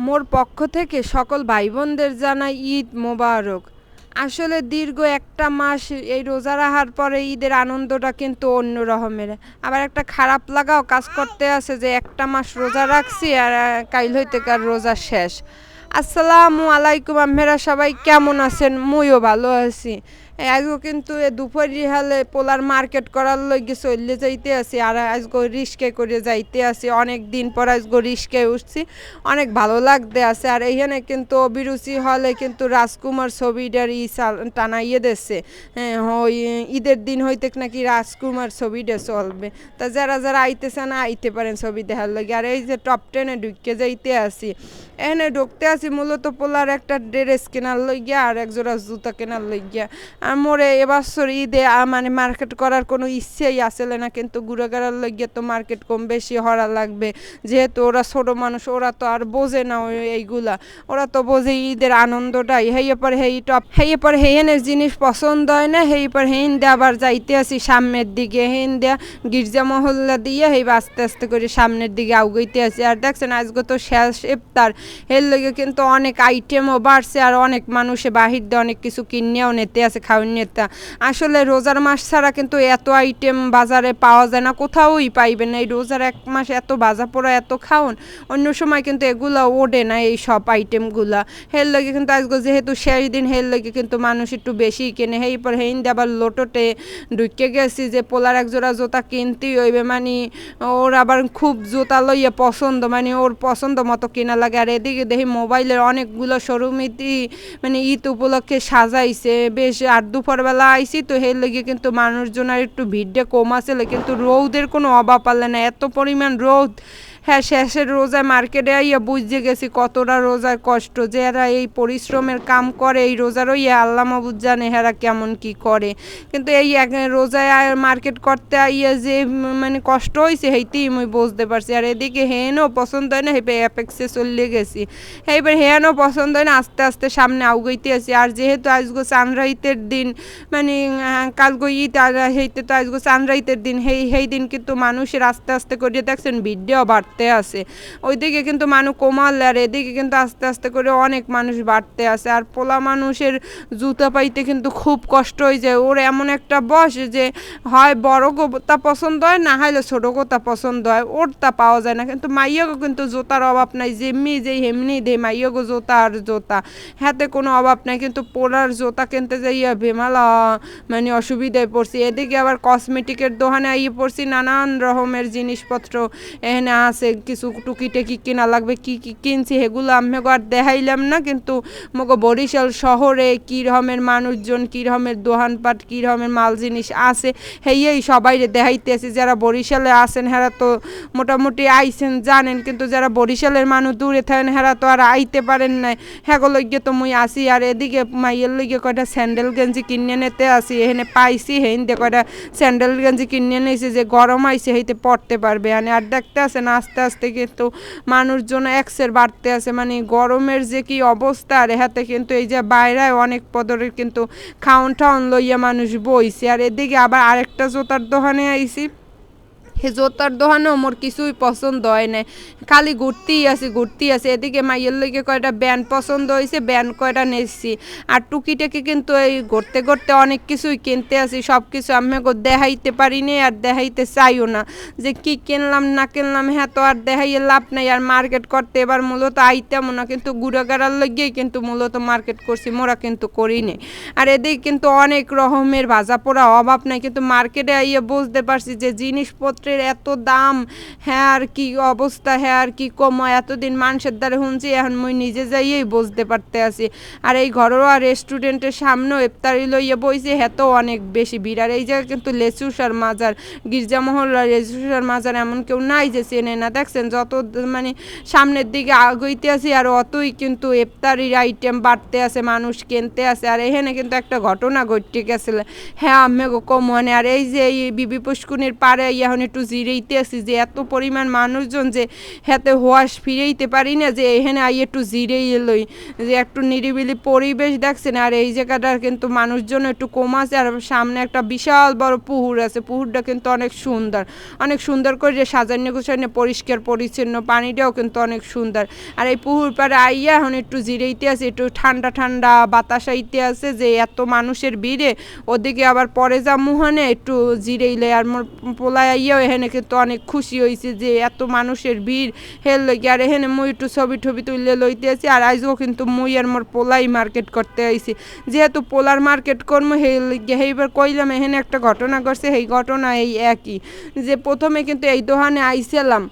মোর পক্ষ থেকে সকল ভাই বোনদের জানাই ঈদ মোবারক। আসলে দীর্ঘ একটা মাস এই রোজা রাখার পরে ঈদের আনন্দটা কিন্তু অন্য রকমের। আবার একটা খারাপ লাগাও কাজ করতে আছে যে একটা মাস রোজা রাখছি আর কাইল হইতে কার রোজা শেষ। আসসালামু আলাইকুম, আপনারা সবাই কেমন আছেন? মুইও ভালো আছি। আজকে কিন্তু দুপুরি হালে পোলার মার্কেট করার লগে চললে যাইতে আছি আর আজকে রিস্কে করে যাইতে আছি। অনেক দিন পর আজকে রিস্কে উঠছি, অনেক ভালো লাগতে আছে। আর এইখানে কিন্তু অভিরুচি হলে কিন্তু রাজকুমার ছবিটার টানাইয়ে দিচ্ছে। হ্যাঁ, ওই ঈদের দিন হইতে নাকি রাজকুমার ছবিটা চলবে। তা যারা যারা আইতেছে না আইতে পারেন ছবি দেখার লাগে। আর এই যে টপ 10-এ ঢুকে যাইতে আছি, এখানে ঢুকতে আছি মূলত পোলার একটা ড্রেস কেনার লইগিয়া আর এক জোড়া জুতা কেনার লইগিয়া। আর মোরে এবছর ঈদে মানে মার্কেট করার কোনো ইচ্ছেই আসলে না, কিন্তু ঘুরেঘাড়ার লইগিয়া তো মার্কেট কম বেশি হরা লাগবে। যেহেতু ওরা ছোট মানুষ, ওরা তো আর বোঝে না এইগুলা। ওরা তো বোঝে ঈদের আনন্দটাই। হেয়ে পর হেই টপ হেয়ে পর হেয়েনের জিনিস পছন্দ হয় না, হেই পর হেইন দিয়ে আবার যাইতে আসি সামনের দিকে। হেইন দিয়া গির্জা মহল্লা দিয়ে হেই আস্তে আস্তে করে সামনের দিকে আউগাইতে আসি। আর দেখছেন আজকে তো শেষ ইফতার, এর লগে কিন্তু অনেক আইটেমও বাড়ছে আর অনেক মানুষে বাহির দিয়ে অনেক কিছু কিনেও নিতে আছে খাওয়ান নিতে। আসলে রোজার মাস ছাড়া কিন্তু এত আইটেম বাজারে পাওয়া যায় না, কোথাওই পাইবেন না। এই রোজার এক মাস এত বাজা পোড়া এত খাওন, অন্য সময় কিন্তু এগুলো ওঠে না এই সব আইটেমগুলা। হের লগে কিন্তু আজকে যেহেতু শেষ দিন, হের লগে কিন্তু মানুষ একটু বেশি কেনে। হেই পর হেইন দিয়ে আবার লোটোতে ঢুকে গেছি যে পোলার এক জোড়া জুতা কিনতেই হইবে। মানে ওর আবার খুব জুতা লইয়া পছন্দ, মানে ওর পছন্দ মতো কেনা লাগে। আর এদিকে দেখি মোবাইলের অনেকগুলো শোরুমিতি মানে ঈদ উপলক্ষে সাজাইছে বেশ। আর দুপুরবেলা আইসি তো হের লেগে কিন্তু মানুষজন আর একটু ভিড়টা কম আছে, কিন্তু রৌদের কোনো অভাব পারলে না, এত পরিমাণ রৌদ। হ্যাঁ, শেষের রোজায় মার্কেটে আইয়া বুঝতে গেছি কতটা রোজার কষ্ট। যে এরা এই পরিশ্রমের কাম করে এই রোজার ইয়া আল্লাহ মাবুদ জানে হেরা কেমন কি করে। কিন্তু এই এক রোজায় মার্কেট করতে আইয়া যে মানে কষ্ট হয়েছে সেইতেই আমি বুঝতে পারছি। আর এদিকে হেনও পছন্দ হয় না, হেপে অ্যাপেক্সে চলে গেছি। এইবার হেয়ানও পছন্দ হয় না, আস্তে আস্তে সামনে আউগাইতে আছি। আর যেহেতু আজগো চানরাইতের দিন, মানে কালগো ঈদ আর হেইতে তো আজগো চানরাইতের দিন, সেই দিন কিন্তু মানুষের আস্তে আস্তে করে দেখছেন ভিড়ও বাড়তে আছে। ওইদিকে কিন্তু মানুষ কমালে আর এদিকে কিন্তু আস্তে আস্তে করে অনেক মানুষ বাড়তে আছে। আর পোলা মানুষের জুতা পাইতে কিন্তু খুব কষ্ট হয়ে যায়। ওর এমন একটা বয়স যে হয় বড় গোতা পছন্দ হয়, না হলে ছোট গোতা পছন্দ হয়, ওর তা পাওয়া যায় না। কিন্তু মাইয়াগো কিন্তু জুতার অভাব নাই, যেমনি যেই হেমনি দে মাইয়াগো জুতা আর জুতা, হাতে কোনো অভাব নাই। কিন্তু পোলার জুতা কিনতে যাইয়া বেমালা মানে অসুবিধায় পড়ছি। এদিকে আবার কসমেটিকের দোকানে আইয়ে পড়ছি, নানান রকমের জিনিসপত্র এখানে আছে। কিছু টুকিটাকি কেনা লাগবে, কি কি কিনছি সেগুলো আমি আর দেখাইলাম না। কিন্তু মগো বরিশাল শহরে কী রকমের মানুষজন, কী রকমের দোকানপাট, কী রকমের মাল জিনিস আছে হেই সবাই দেখাইতেছি। যারা বরিশালে আছেন হেরা তো মোটামুটি আইছেন জানেন, কিন্তু যারা বরিশালের মানুষ দূরে থাকেন হেরা তো আর আইতে পারেন নাই। হ্যাগো লইগে তো মুই আসি। আর এদিকে মাইয়ের লইগে কয়টা স্যান্ডেল গেঞ্জি কিনে নিতে আসি, এখানে পাইছি হেন দিয়ে কয়টা স্যান্ডেল গেঞ্জি কিনে নিয়েছি যে গরম আইছে হইতে পড়তে পারবে। আর দেখতে আসেন আস্তে আস্তে কিন্তু মানুষজন এক্সের বাড়তে আছে। মানে গরমের যে কি অবস্থা, আর হাতে কিন্তু এই যে বাইরেও অনেক পদরের কিন্তু খাউন ঠাউন লইয়া মানুষ বইছে। আর এদিকে আবার আরেকটা জুতার দোকানে আইছি, হে জোতার দোকানেও মোর কিছুই পছন্দ হয় না, খালি ঘুরতেই আসি। এদিকে মাইয়ের লইগে কয়টা ব্যান্ড পছন্দ হয়েছে, ব্যান্ড কয়টা নেছি। আর টুকিটাকি কিন্তু এই ঘুরতে ঘুরতে অনেক কিছুই কিনতে আসি, সব কিছু আমি দেখাইতে পারি নি আর দেখাইতে চাইও না। যে কি কিনলাম না কিনলাম হ্যাঁ তো আর দেখাইয়ে লাভ নাই। আর মার্কেট করতে এবার মূলত আইতাম না, কিন্তু ঘুরাঘাড়ার লগিয়েই কিন্তু মূলত মার্কেট করছি, মোরা কিন্তু করি নি। আর এদিকে কিন্তু অনেক রকমের ভাজা পোড়া অভাব নাই, কিন্তু মার্কেটে আইয়ে বুঝতে পারছি যে জিনিসপত্র এত দাম। হ্যাঁ, আর কি অবস্থা, হ্যাঁ আর কি কম। এতদিন মানুষের দ্বারা শুনছি, এখন মুই নিজে যাইয়েই বুঝতে পারতে আছি। আর এই ঘরোয়া রেস্টুরেন্টের সামনেও ইফতারি লইয়া বইছে, হ্যাঁ তো অনেক বেশি ভিড়। আর এই জায়গায় কিন্তু লেচুসার মাজার, গির্জা মহল্লা লেচুসার মাজার এমন কেউ নাই যে চেনে না। দেখছেন যত মানে সামনের দিকে আগাইতে আছি আর অতই কিন্তু ইফতারির আইটেম বাড়তে আছে, মানুষ কিনতে আছে। আর এখানে কিন্তু একটা ঘটনা ঘটতে গেছিল, হ্যাঁ আমি কম মনে। আর এই যে এই বিবি পুষ্কুনির পাড়ে এখন একটু জিরেইতে আছি, যে এত পরিমাণ মানুষজন যে হাতে হোয়াশ ফিরেইতে পারি না, যে এখানে আই একটু জিরেই লই, যে একটু নিরিবিলি পরিবেশ দেখছেন। আর এই জায়গাটার কিন্তু মানুষজন একটু কম আছে, আর সামনে একটা বিশাল বড় পুকুর আছে, পুকুরটা কিন্তু অনেক সুন্দর, অনেক সুন্দর করে যে সাজানো গোছানো পরিষ্কার পরিচ্ছন্ন, পানিটাও কিন্তু অনেক সুন্দর। আর এই পুকুর পাড়ে আইয়া এখন একটু জিরেইতে আছে, একটু ঠান্ডা ঠান্ডা বাতাস আইতে আছে, যে এত মানুষের ভিড়ে ওদিকে আবার পরে যা মুহানে একটু জিরেইলে। আর মোর পোলা আইয়াও এখানে কিন্তু অনেক খুশি হয়েছে যে এত মানুষের ভিড় হেল লইকে। আর এখানে মুই একটু ছবি টবি তুললে লইতে আছি। আর আইজও কিন্তু মুই আর মোর পোলাই মার্কেট করতে আইছি, যেহেতু পোলার মার্কেট করবো সেইবার কইলাম। এখানে একটা ঘটনা ঘটছে, সেই ঘটনা এই একই, যে প্রথমে কিন্তু এই দোকানে আইছিলাম,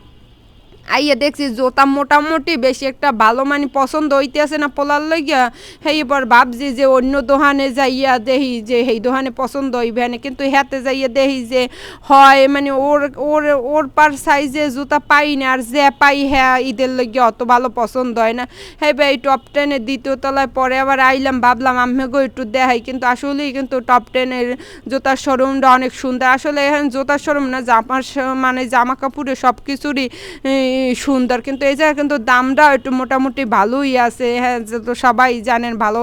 আইয়া দেখছি জোতা মোটামুটি বেশি একটা ভালো মানে পছন্দ হইতে আছে না পোলার লইয়া। সেইবার ভাবছি যে অন্য দোকানে যাইয়া দেখি যে সেই দোকানে পছন্দ হইবে না, কিন্তু হাতে যাইয়া দেখি যে হয় মানে ওর ওর ওর পার সাইজে জুতা পাই না, আর যে পাই হ্যাঁ ঈদের লইয়া অত ভালো পছন্দ হয় না। সেইবার এই টপ 10-এর দ্বিতীয় তলায় পরে আবার আইলাম, ভাবলাম আমিও একটু দেখাই, কিন্তু আসলেই কিন্তু টপ 10-এর জুতার শোরুমটা অনেক সুন্দর। আসলে এখন জুতার শোরুম না, মানে জামা কাপড়ের সব কিছুরই সুন্দর, কিন্তু এই জায়গায় কিন্তু দামটাও একটু মোটামুটি ভালোই আছে। হ্যাঁ, তো সবাই জানেন ভালো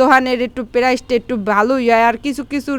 দোকানের একটু প্রাইসটা একটু ভালোই হয়। আর কিছু কিছু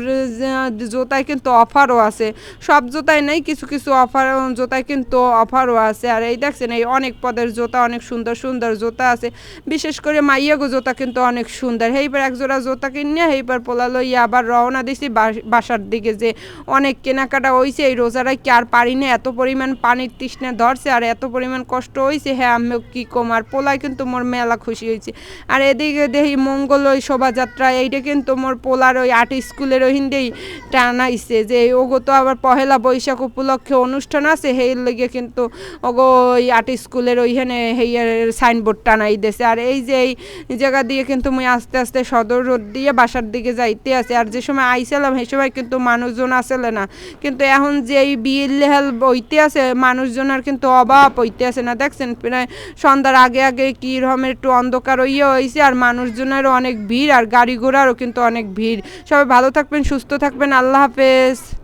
জুতায় কিন্তু অফারও আছে, সব জুতায় নেই, কিছু কিছু অফার জুতায় কিন্তু অফারও আছে। আর এই দেখছেন এই অনেক পদের জুতা, অনেক সুন্দর সুন্দর জুতা আছে, বিশেষ করে মাইয়াগো জুতা কিন্তু অনেক সুন্দর। এইবার এক জোড়া জুতা কিনে এইবার পোলা লইয়া আবার রওনা দিছি বাসার দিকে, যে অনেক কেনাকাটা হয়েছে এই রোজারায় কি আর পারি না, এত পরিমাণ পানির তৃষ্ণা ধরছে আর এত পরিমাণ কষ্ট হয়েছে। হ্যাঁ, আমিও কি কম, আর পোলাই কিন্তু মোর মেলা খুশি হয়েছে। আর এদিকে দেখি মঙ্গল ওই শোভাযাত্রা, এইটা কিন্তু মোর পোলার ওই আর্ট স্কুলের ওইহিন্দেই টানাইছে, যে ওগো তো আবার পহেলা বৈশাখ উপলক্ষে অনুষ্ঠান আছে, সেই লেগে কিন্তু ওগো ওই আর্ট স্কুলের ওইখানে হেয়ার সাইনবোর্ড টানাই দিয়েছে। আর এই যে এই জায়গা দিয়ে কিন্তু মুই আস্তে আস্তে সদর রোড দিয়ে বাসার দিকে যাইতে আছে। আর যে সময় আইছিলাম সেই সময় কিন্তু মানুষজন আসলে না, কিন্তু এখন যে এই বিয়েল বইতে আছে মানুষজনের কিন্তু অভাব হইতে আছে না। দেখছেন প্রায় সন্ধ্যার আগে আগে কি রকমের একটু অন্ধকার হইয়া হয়েছে, আর মানুষজনেরও অনেক ভিড়, আর গাড়ি ঘোড়ারও কিন্তু অনেক ভিড়। সবাই ভালো থাকবেন, সুস্থ থাকবেন, আল্লাহ হাফেজ।